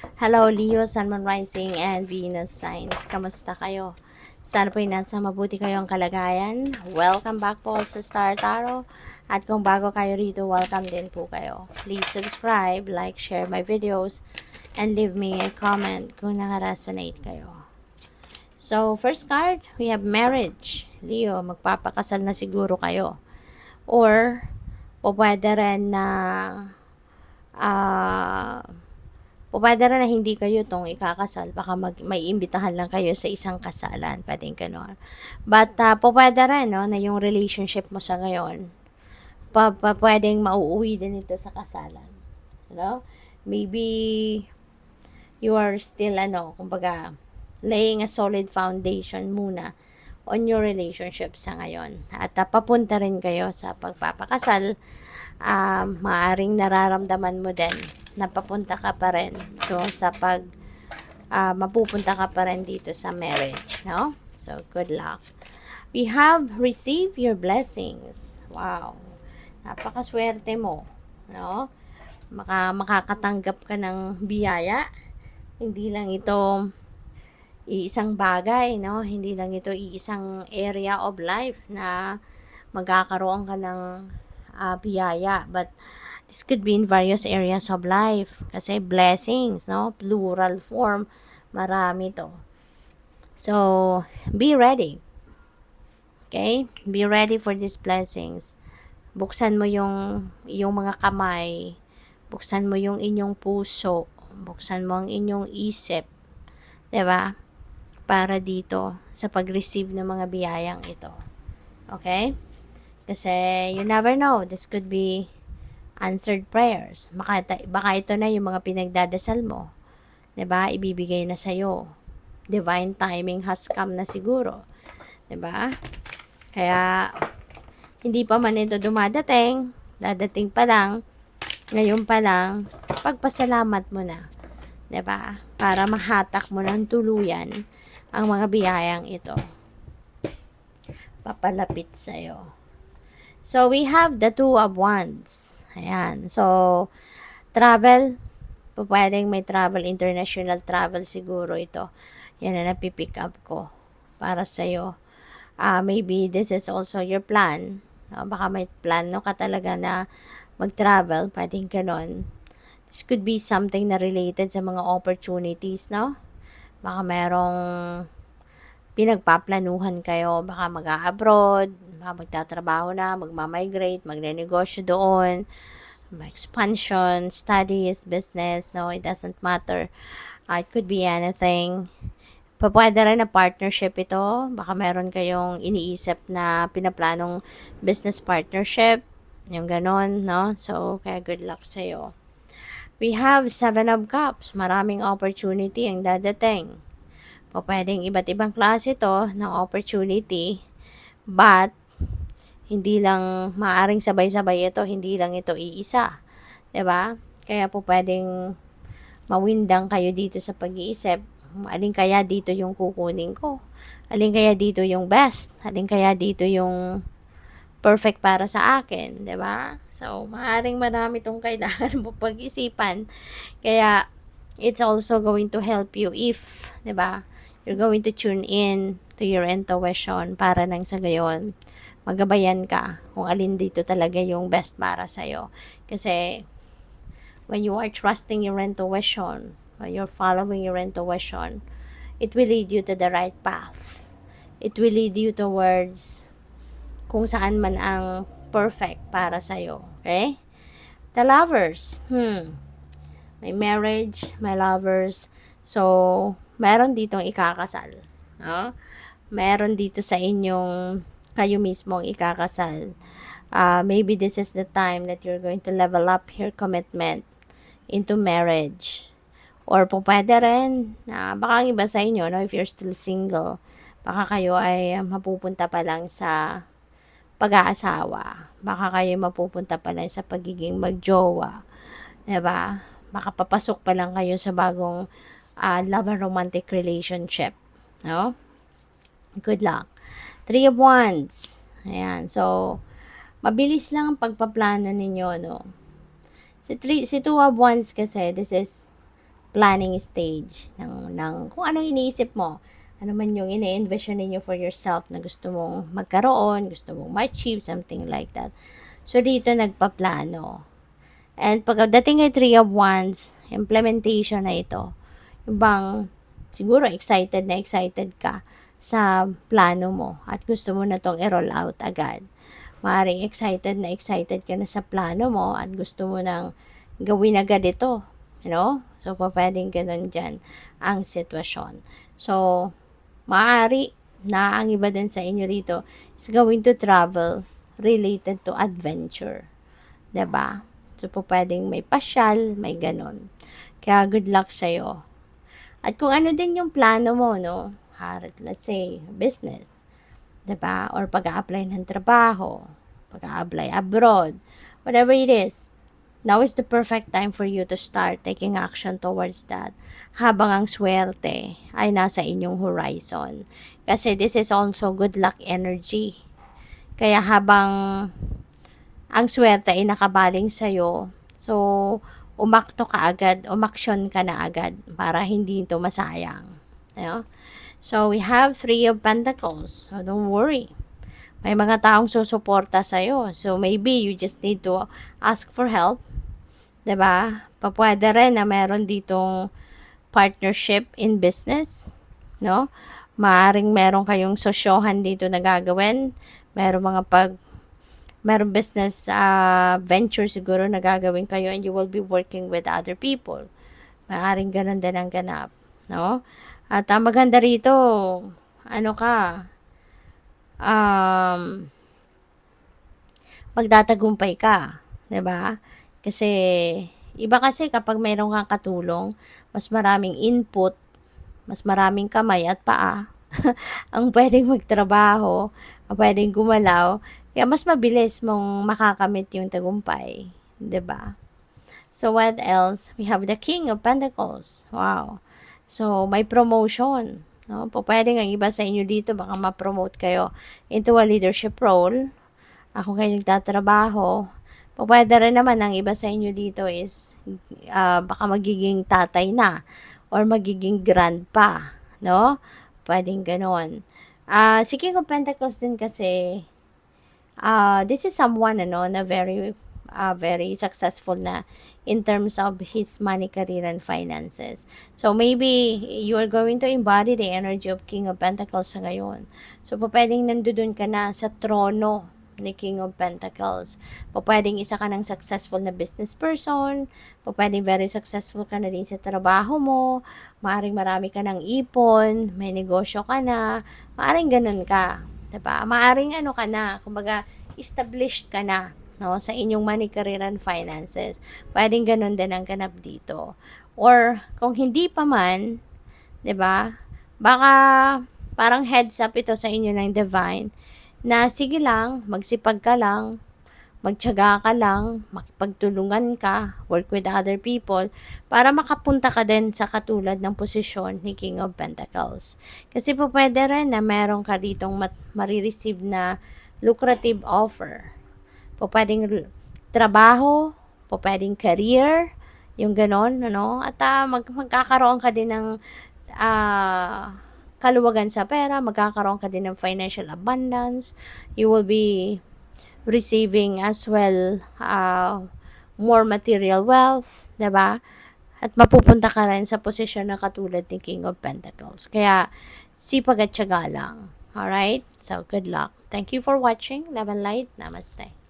Hello Leo, Sun, Moon Rising, and Venus Signs. Kamusta kayo? Sana po'y nasa mabuti kayong kalagayan. Welcome back po sa Star Tarot. At kung bago kayo rito, welcome din po kayo. Please subscribe, like, share my videos, and leave me a comment kung nakaresonate kayo. So, first card, we have marriage. Leo, magpapakasal na siguro kayo. Or, pwede rin na ah pwede rin na hindi kayo tong ikakasal. Baka may imbitahan lang kayo sa isang kasalan. Pwedeng gano'n. But, pwede rin, no, na yung relationship mo sa ngayon, pwedeng mauuwi din ito sa kasalan. You know? Maybe, you are still, kumbaga, laying a solid foundation muna on your relationship sa ngayon. At papunta rin kayo sa pagpapakasal, maaring nararamdaman mo din na papunta ka pa rin. So, mapupunta ka pa rin dito sa marriage, no? So, good luck. We have received your blessings. Wow. Napakaswerte mo, no? Makakatanggap ka ng biyaya. Hindi lang ito iisang bagay, no? Hindi lang ito iisang area of life na magkakaroon ka ng biyaya. But, this could be in various areas of life. Kasi blessings, no? Plural form. Marami to. So, be ready. Okay? Be ready for these blessings. Buksan mo yung mga kamay. Buksan mo yung inyong puso. Buksan mo ang inyong isip. 'Di ba? Para dito sa pag-receive ng mga biyayang ito. Okay? Kasi you never know. This could be answered prayers. Baka ito na yung mga pinagdadasal mo. 'Di ba? Ibibigay na sa'yo. Divine timing has come na siguro. 'Di ba? Kaya, hindi pa man ito dadating pa lang, ngayon pa lang, pagpasalamat mo na. 'Di ba? Para mahatak mo ng tuluyan ang mga biyayang ito. Papalapit sa'yo. So, we have the Two of Wands. Ayan. So, travel. Pwedeng may travel, international travel siguro ito. Yan na napipick up ko para sa'yo. Maybe this is also your plan. Baka may plano ka talaga na mag-travel. Pwedeng ganon. This could be something na related sa mga opportunities, no? Baka merong pinagpaplanuhan kayo. Baka mag-abroad, baka magtatrabaho na, magmamigrate, magne-negosyo doon, expansion, studies, business, no, it doesn't matter. It could be anything. Pwede rin na partnership ito. Baka meron kayong iniisip na pinaplanong business partnership. Yung ganon, no? So, kaya good luck sa'yo. We have 7 of Cups. Maraming opportunity ang dadating. Pwedeng iba't ibang klase to ng opportunity. But, hindi lang maaring sabay-sabay ito. Hindi lang ito iisa. 'Di ba? Kaya pwedeng mawindang kayo dito sa pag-iisip. Alin kaya dito yung kukunin ko? Alin kaya dito yung best? Alin kaya dito yung perfect para sa akin? 'Di ba? So, maaaring marami tong kailangan mo pag-isipan. Kaya, it's also going to help you if, 'di ba, you're going to tune in to your intuition para nang sa gayon, magabayan ka kung alin dito talaga yung best para sa'yo. Kasi, when you are trusting your intuition, when you're following your intuition, it will lead you to the right path. It will lead you towards kung saan man ang perfect para sa'yo. Okay? The lovers. May marriage, may lovers. So, meron ditong ikakasal. No? Meron dito sa inyong kayo mismo ang ikakasal. Maybe this is the time that you're going to level up your commitment into marriage. Or pwede rin, baka ang iba sa inyo, no, if you're still single, baka kayo ay mapupunta pa lang sa pag-aasawa. Baka kayo mapupunta pa lang sa pagiging magjowa. Diba? Baka papasok pa lang kayo sa bagong love and romantic relationship. No? Good luck. 3 of Wands. Ayan. So, mabilis lang ang pagpaplano ninyo, no? Si 2 of Wands kasi, this is planning stage ng kung anong iniisip mo. Ano man yung ine-envision ninyo for yourself na gusto mong magkaroon, gusto mong ma-achieve, something like that. So, dito nagpaplano. And pagdating kay Three of Wands, implementation na ito. Yung bang, siguro excited ka sa plano mo at gusto mo na tong i-roll out agad. Maaaring excited ka na sa plano mo at gusto mo nang gawin agad ito. You know? So, pwedeng ganun dyan ang sitwasyon. So, maaari na ang iba din sa inyo rito is going to travel related to adventure. 'Di ba? So, pwedeng may pasyal, may ganun. Kaya good luck sa'yo. At kung ano din yung plano mo, no? Let's say, business. 'Di ba? Or pag-a-apply ng trabaho, pag-a-apply abroad, whatever it is. Now is the perfect time for you to start taking action towards that habang ang swerte ay nasa inyong horizon. Kasi this is also good luck energy. Kaya habang ang swerte ay nakabaling sa'yo, so umakto ka agad, umaksyon ka na agad para hindi ito masayang. You know? So we have Three of Pentacles. So don't worry. May mga taong susuporta sa'yo. So maybe you just need to ask for help. 'Di ba? Pwede rin na meron ditong partnership in business, no? Maaring meron kayong sosyohan dito na gagawin. Meron business venture siguro na gagawin kayo and you will be working with other people. Maaring ganun din ang ganap, no? At maganda rito, magtatagumpay ka, 'di ba? Kasi iba kasi kapag mayroon kang katulong, mas maraming input, mas maraming kamay at paa ang pwedeng magtrabaho, ang pwedeng gumalaw, kaya mas mabilis mong makakamit yung tagumpay, 'di ba? So what else? We have the King of Pentacles. Wow. So may promotion, no? Pwedeng ang iba sa inyo dito baka ma-promote kayo into a leadership role. Ako kayo nagtatrabaho. Pwede rin naman ang iba sa inyo dito is baka magiging tatay na or magiging grandpa, no? Pwedeng ganon. Si King of Pentacles din kasi this is someone na very successful na in terms of his money, career, and finances. So, maybe you are going to embody the energy of King of Pentacles sa ngayon. So, pwedeng nandun ka na sa trono ni King of Pentacles. Pwedeng isa ka ng successful na business person. Pwedeng very successful ka na din sa trabaho mo. Maaring marami ka ng ipon. May negosyo ka na. Maaring ganun ka. Diba? Maaring ka na. Kumbaga, established ka na, no, sa inyong money, career, and finances. Pwedeng ganun din ang ganap dito. Or, kung hindi pa man, 'di ba? Baka parang heads up ito sa inyo ng divine na sige lang, magsipag ka lang, magtiyaga ka lang, makipagtulungan ka, work with other people, para makapunta ka din sa katulad ng posisyon ni King of Pentacles. Kasi pwede rin na meron ka ditong marireceive na lucrative offer. Pwedeng trabaho, pwedeng career, yung ganon, at magkakaroon ka din ng kaluwagan sa pera, magkakaroon ka din ng financial abundance, you will be receiving as well more material wealth, 'di ba? At mapupunta ka rin sa posisyon na katulad ni King of Pentacles. Kaya sipag at tiyaga lang. Alright? So, good luck. Thank you for watching. Love and light. Namaste.